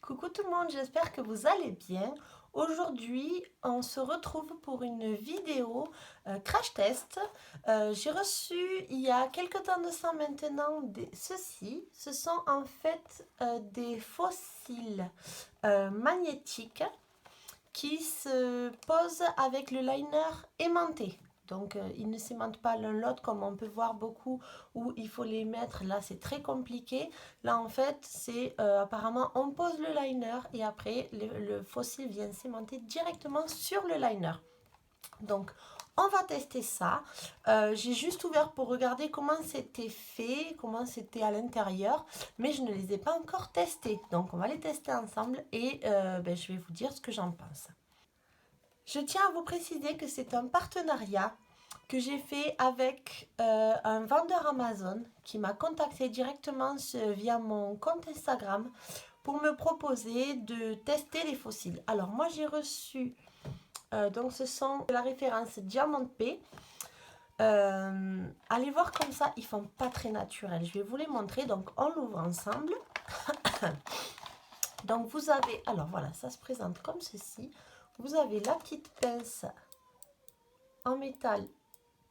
Coucou tout le monde, j'espère que vous allez bien. Aujourd'hui, on se retrouve pour une vidéo crash test. J'ai reçu il y a quelques temps de ça maintenant ceci. Ce sont en fait des fossiles magnétiques qui se posent avec le liner aimanté. Donc ils ne s'aimantent pas l'un l'autre comme on peut voir beaucoup où il faut les mettre. Là c'est très compliqué. Là en fait c'est apparemment on pose le liner et après le fossile vient s'aimanter directement sur le liner. Donc on va tester ça. J'ai juste ouvert pour regarder comment c'était fait, comment c'était à l'intérieur, mais je ne les ai pas encore testés. Donc on va les tester ensemble et je vais vous dire ce que j'en pense. Je tiens à vous préciser que c'est un partenariat que j'ai fait avec un vendeur Amazon qui m'a contacté directement via mon compte Instagram pour me proposer de tester les fossiles. Alors moi j'ai reçu, donc ce sont la référence Diamant P. Allez voir comme ça, ils font pas très naturel. Je vais vous les montrer, donc on l'ouvre ensemble. Donc vous avez, alors voilà, ça se présente comme ceci. Vous avez la petite pince en métal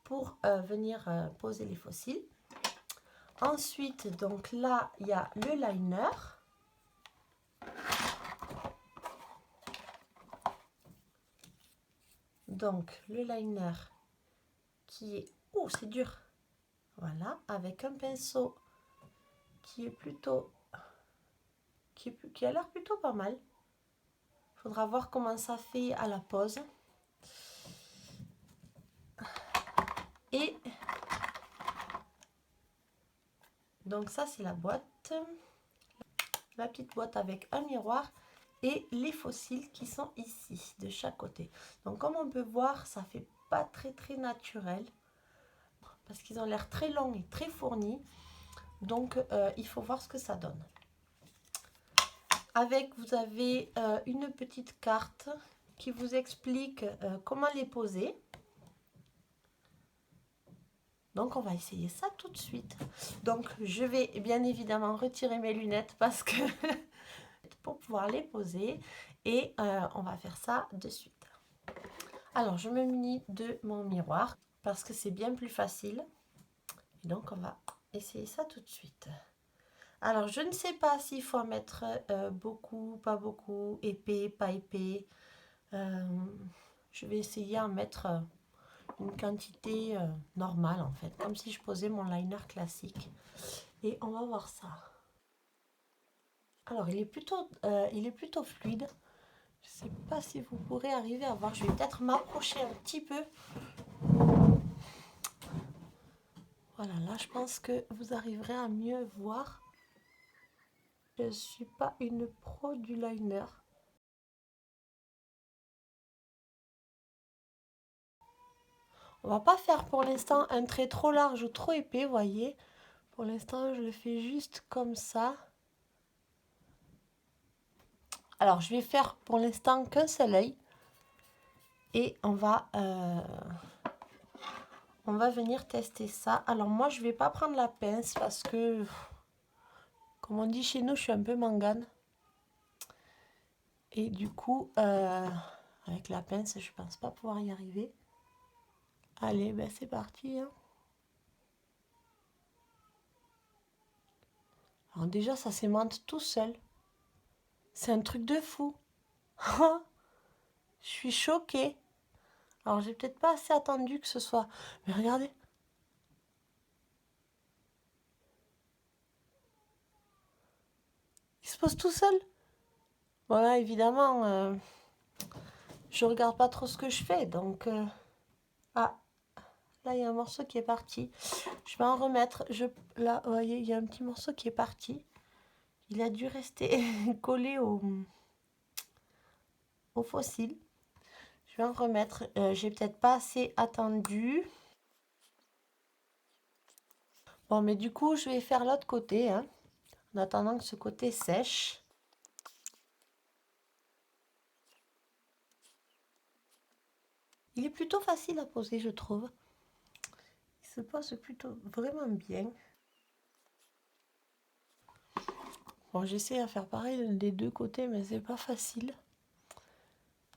pour venir poser les fossiles. Ensuite, donc là, il y a le liner. Donc le liner qui est... Oh, c'est dur. Voilà, avec un pinceau qui est plutôt... qui a l'air plutôt pas mal. Il faudra voir comment ça fait à la pose. Et donc ça, c'est la boîte. La petite boîte avec un miroir et les fossiles qui sont ici, de chaque côté. Donc comme on peut voir, ça fait pas très naturel. Parce qu'ils ont l'air très longs et très fournis. Donc il faut voir ce que ça donne. Avec, vous avez une petite carte qui vous explique comment les poser. Donc on va essayer ça tout de suite. Donc je vais bien évidemment retirer mes lunettes parce que pour pouvoir les poser. Et on va faire ça de suite. Alors je me munis de mon miroir parce que c'est bien plus facile. Et donc on va essayer ça tout de suite. Alors je ne sais pas s'il faut en mettre beaucoup, pas beaucoup, épais, pas épais. Je vais essayer en mettre une quantité normale en fait, comme si je posais mon liner classique. Et on va voir ça. Alors il est plutôt fluide. Je ne sais pas si vous pourrez arriver à voir. Je vais peut-être m'approcher un petit peu. Voilà, là je pense que vous arriverez à mieux voir. Je ne suis pas une pro du liner. On va pas faire pour l'instant un trait trop large ou trop épais, vous voyez. Pour l'instant, je le fais juste comme ça. Alors, je vais faire pour l'instant qu'un seul œil. Et on va venir tester ça. Alors, moi, je vais pas prendre la pince parce que, comme on dit chez nous, je suis un peu mangane. Et du coup, avec la pince, je pense pas pouvoir y arriver. Allez, ben c'est parti. Hein. Alors déjà, ça s'aimante tout seul. C'est un truc de fou. Je suis choquée. Alors, j'ai peut-être pas assez attendu que ce soit... Mais regardez. Il se pose tout seul. Voilà, évidemment, je regarde pas trop ce que je fais. Donc, ah, là, il y a un morceau qui est parti. Je vais en remettre. Là, vous voyez, il y a un petit morceau qui est parti. Il a dû rester collé au fossile. Je vais en remettre. J'ai peut-être pas assez attendu. Bon, mais du coup, je vais faire l'autre côté, hein, en attendant que ce côté sèche. Il est plutôt facile à poser, je trouve. Il se pose plutôt vraiment bien. Bon, j'essaie à faire pareil des deux côtés, mais c'est pas facile.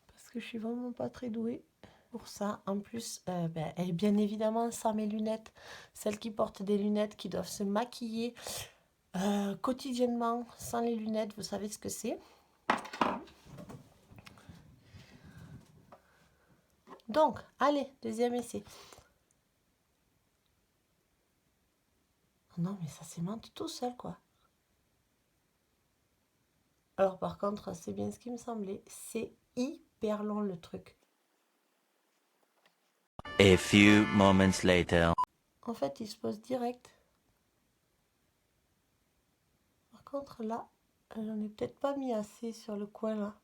Parce que je suis vraiment pas très douée pour ça. En plus, et bien évidemment, sans mes lunettes, celles qui portent des lunettes, qui doivent se maquiller quotidiennement sans les lunettes, vous savez ce que c'est. Donc, allez, deuxième essai. Non, mais ça s'aimante tout seul, quoi. Alors, par contre, c'est bien ce qui me semblait. C'est hyper long, le truc. A few moments later. En fait, il se pose direct. Par contre, là, j'en ai peut-être pas mis assez sur le coin, là.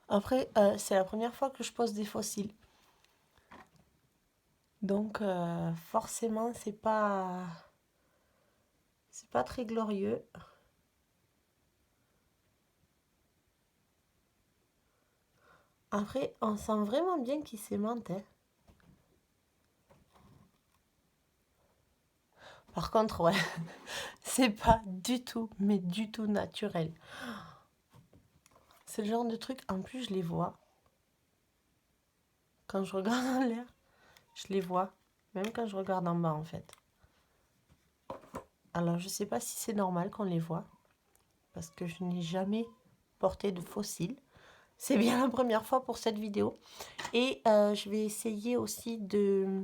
Après, c'est la première fois que je pose des fossiles. Donc, forcément, c'est pas très glorieux. Après, on sent vraiment bien qu'il s'aimante, hein. Par contre, ouais, c'est pas du tout, mais du tout naturel. C'est le genre de truc, en plus, je les vois. Quand je regarde en l'air, je les vois. Même quand je regarde en bas, en fait. Alors, je sais pas si c'est normal qu'on les voit. Parce que je n'ai jamais porté de fossiles. C'est bien la première fois pour cette vidéo. Et je vais essayer aussi de...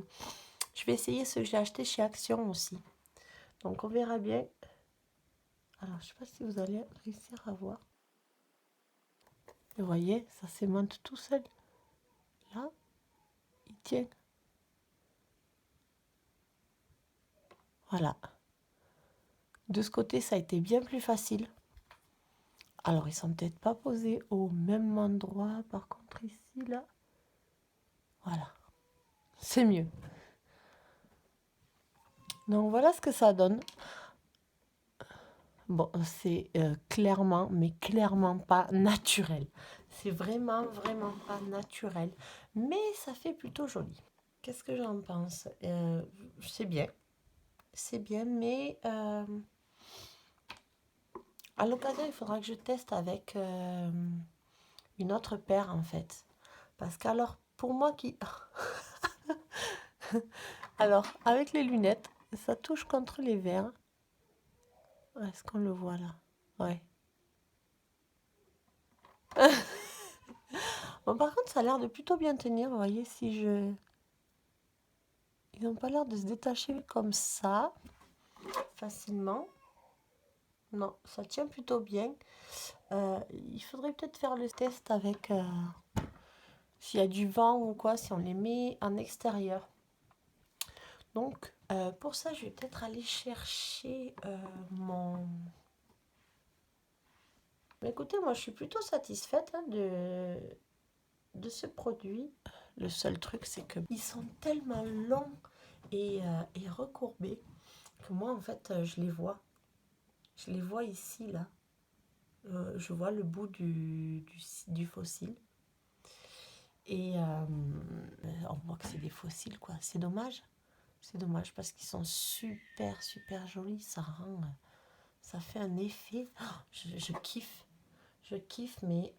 Je vais essayer ce que j'ai acheté chez Action aussi. Donc, on verra bien. Alors, je sais pas si vous allez réussir à voir. Vous voyez, ça s'aimante tout seul. Là, il tient. Voilà. De ce côté, ça a été bien plus facile. Alors, ils sont peut-être pas posés au même endroit. Par contre, ici, là. Voilà. C'est mieux. Donc, voilà ce que ça donne. Bon, c'est clairement, mais clairement pas naturel. C'est vraiment, vraiment pas naturel. Mais ça fait plutôt joli. Qu'est-ce que j'en pense? C'est bien. C'est bien, mais à l'occasion, il faudra que je teste avec une autre paire, en fait. Parce qu'alors, pour moi qui... Alors, avec les lunettes, ça touche contre les verres. Est-ce qu'on le voit là? Ouais. Bon, par contre, ça a l'air de plutôt bien tenir. Vous voyez, si je... Ils n'ont pas l'air de se détacher comme ça, facilement. Non, ça tient plutôt bien. Il faudrait peut-être faire le test avec... s'il y a du vent ou quoi, si on les met en extérieur. Donc, pour ça, je vais peut-être aller chercher mon... Mais écoutez, moi, je suis plutôt satisfaite hein, de ce produit. Le seul truc, c'est qu'ils sont tellement longs et recourbés que moi, en fait, je les vois. Je les vois ici, là. Je vois le bout du fossile. Et on voit que c'est des fossiles, quoi. C'est dommage. C'est dommage parce qu'ils sont super, super jolis. Ça rend... ça fait un effet. Oh, je kiffe. Je kiffe, mais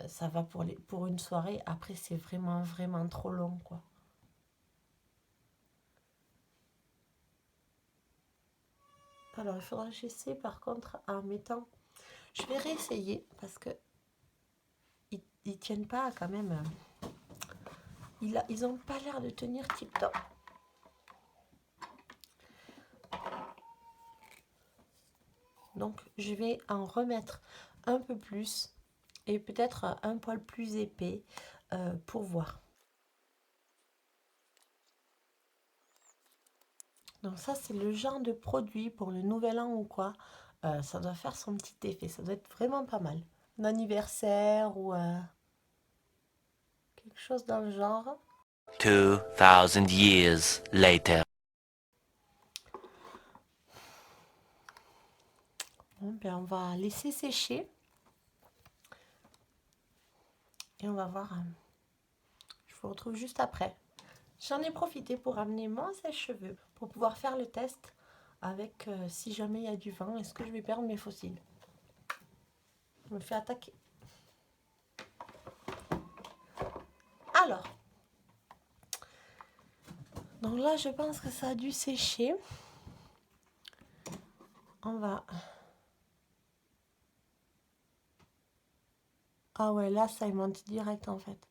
ça va pour une soirée. Après, c'est vraiment, vraiment trop long, quoi. Alors, il faudra que j'essaie, par contre, en mettant... Je vais réessayer, parce que ils tiennent pas, quand même. Ils ont pas l'air de tenir tip-top. Donc, je vais en remettre un peu plus et peut-être un poil plus épais pour voir. Donc ça, c'est le genre de produit pour le nouvel an ou quoi. Ça doit faire son petit effet. Ça doit être vraiment pas mal. Un anniversaire ou quelque chose dans le genre. 2000 years later. Bon, ben, on va laisser sécher. Et on va voir. Je vous retrouve juste après. J'en ai profité pour amener mon sèche-cheveux pour pouvoir faire le test avec si jamais il y a du vent, est-ce que je vais perdre mes fossiles? Je me fais attaquer. Alors, donc là je pense que ça a dû sécher. On va... Ah ouais, là ça monte direct en fait.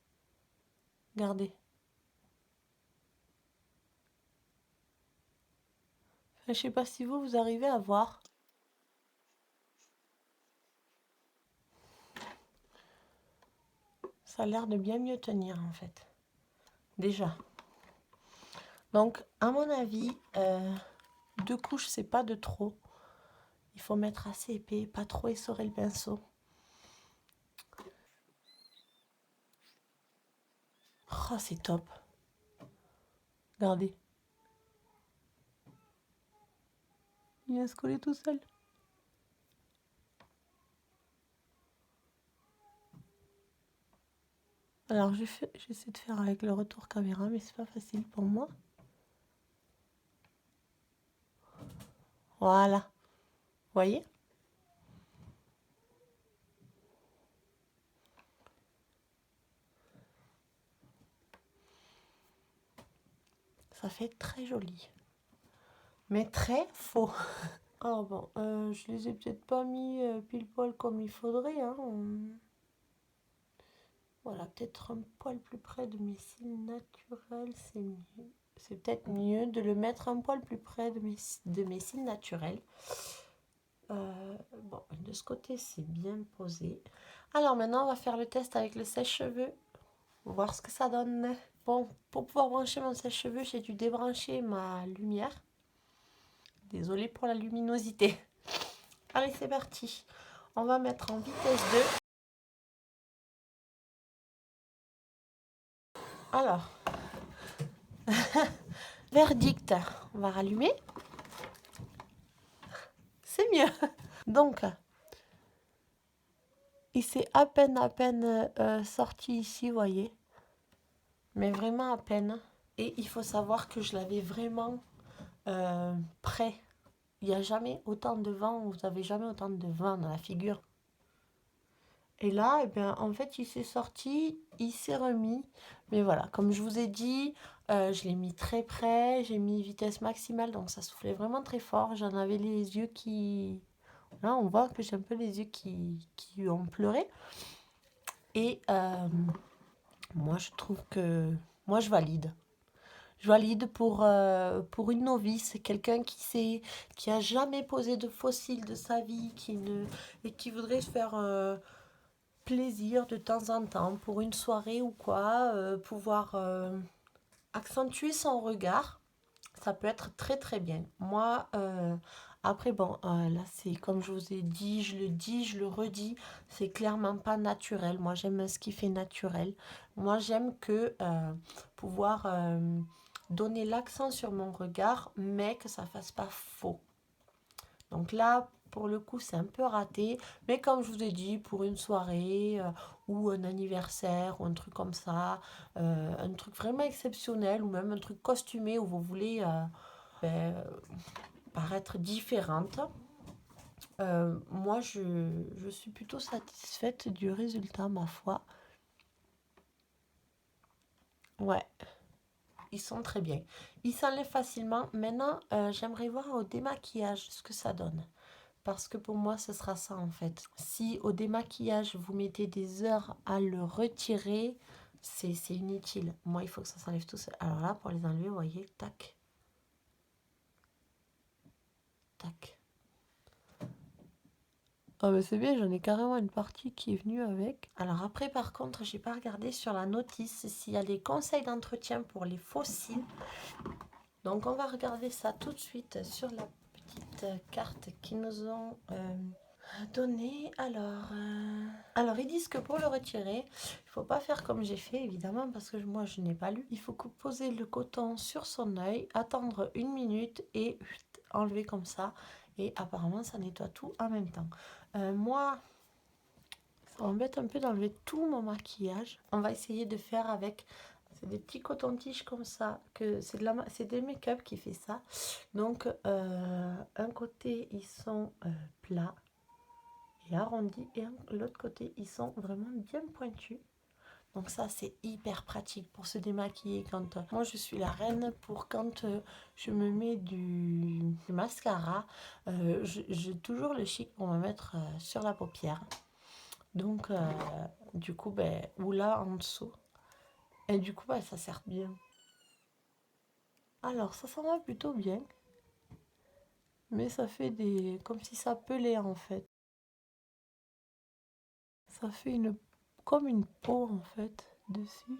Regardez. Je sais pas si vous arrivez à voir. Ça a l'air de bien mieux tenir en fait. Déjà. Donc, à mon avis, 2 couches, c'est pas de trop. Il faut mettre assez épais, pas trop essorer le pinceau. Oh, c'est top. Regardez. Il vient se coller tout seul. Alors, j'essaie de faire avec le retour caméra, mais c'est pas facile pour moi. Voilà. Vous voyez? Ça fait très joli. Mais très faux. Alors bon, je les ai peut-être pas mis pile poil comme il faudrait. Hein. Voilà, peut-être un poil plus près de mes cils naturels, c'est mieux. C'est peut-être mieux de le mettre un poil plus près de mes cils naturels. Bon, de ce côté, c'est bien posé. Alors maintenant, on va faire le test avec le sèche-cheveux. Voir ce que ça donne. Bon, pour pouvoir brancher mon sèche-cheveux, j'ai dû débrancher ma lumière. Désolée pour la luminosité. Allez, c'est parti. On va mettre en vitesse 2. Alors, verdict, on va rallumer. C'est mieux. Donc, il s'est à peine sorti ici, vous voyez. Mais vraiment à peine. Et il faut savoir que je l'avais vraiment prêt. Il n'y a jamais autant de vent, vous n'avez jamais autant de vent dans la figure. Et là, eh bien, en fait, il s'est sorti, il s'est remis. Mais voilà, comme je vous ai dit, je l'ai mis très près, j'ai mis vitesse maximale, donc ça soufflait vraiment très fort. J'en avais les yeux qui... Là, on voit que j'ai un peu les yeux qui ont pleuré. Et moi, je trouve que... Moi, je valide. Je valide pour une novice, quelqu'un qui a jamais posé de fossile de sa vie, et qui voudrait se faire plaisir de temps en temps pour une soirée ou quoi, pouvoir accentuer son regard. Ça peut être très très bien. Moi, après bon, là c'est comme je vous ai dit, je le redis, c'est clairement pas naturel. Moi j'aime ce qui fait naturel. Moi j'aime que pouvoir donner l'accent sur mon regard, mais que ça fasse pas faux. Donc là, pour le coup, c'est un peu raté. Mais comme je vous ai dit, pour une soirée ou un anniversaire ou un truc comme ça, un truc vraiment exceptionnel ou même un truc costumé où vous voulez ben, paraître différente, moi, je suis plutôt satisfaite du résultat, ma foi. Ouais, ils sont très bien. Ils s'enlèvent facilement. Maintenant, j'aimerais voir au démaquillage ce que ça donne. Parce que pour moi, ce sera ça en fait. Si au démaquillage, vous mettez des heures à le retirer, c'est inutile. Moi, il faut que ça s'enlève tout seul. Alors là, pour les enlever, vous voyez, tac, tac. Ah mais c'est bien, j'en ai carrément une partie qui est venue avec. Alors après, par contre, j'ai pas regardé sur la notice s'il y a des conseils d'entretien pour les fossiles. Donc on va regarder ça tout de suite sur la petite carte qu'ils nous ont donné. Alors, ils disent que pour le retirer, il faut pas faire comme j'ai fait, évidemment, parce que moi, je n'ai pas lu. Il faut poser le coton sur son œil, attendre 1 minute et enlever comme ça. Et apparemment, ça nettoie tout en même temps. Moi, ça m'embête un peu d'enlever tout mon maquillage. On va essayer de faire avec C'est des petits cotons-tiges comme ça, que c'est des make-up qui fait ça. Donc, un côté, ils sont plats et arrondis, et l'autre côté, ils sont vraiment bien pointus. Donc ça, c'est hyper pratique pour se démaquiller quand... moi, je suis la reine pour quand je me mets du mascara. J'ai toujours le chic pour me mettre sur la paupière. Donc, du coup, ben, ou là, en dessous. Et du coup, ben, ça sert bien. Alors, ça s'en va plutôt bien. Mais ça fait des... comme si ça pelait, en fait. Ça fait comme une peau, en fait, dessus.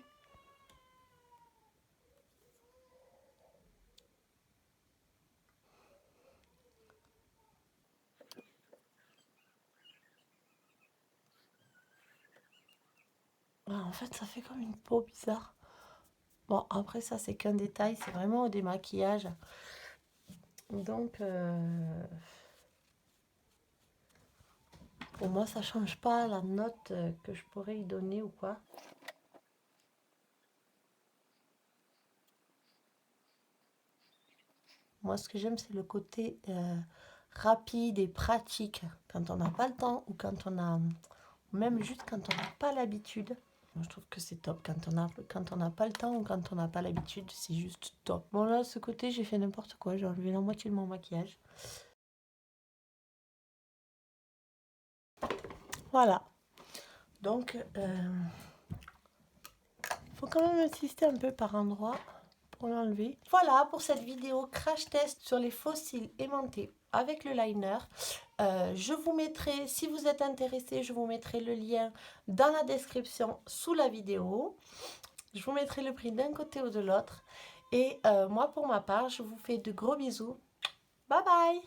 En fait, ça fait comme une peau bizarre. Bon, après, ça, c'est qu'un détail. C'est vraiment au démaquillage. Donc, pour moi, ça change pas la note que je pourrais y donner ou quoi. Moi, ce que j'aime, c'est le côté rapide et pratique. Quand on n'a pas le temps ou quand on a... même juste quand on n'a pas l'habitude. Moi, je trouve que c'est top. Quand on n'a pas le temps ou quand on n'a pas l'habitude, c'est juste top. Bon, là, ce côté, j'ai fait n'importe quoi. J'ai enlevé la moitié de mon maquillage. Voilà. Donc, faut quand même insister un peu par endroit pour l'enlever. Voilà pour cette vidéo crash test sur les faux cils aimantés avec le liner. Je vous mettrai, si vous êtes intéressé, je vous mettrai le lien dans la description sous la vidéo. Je vous mettrai le prix d'un côté ou de l'autre. Et moi, pour ma part, je vous fais de gros bisous. Bye bye!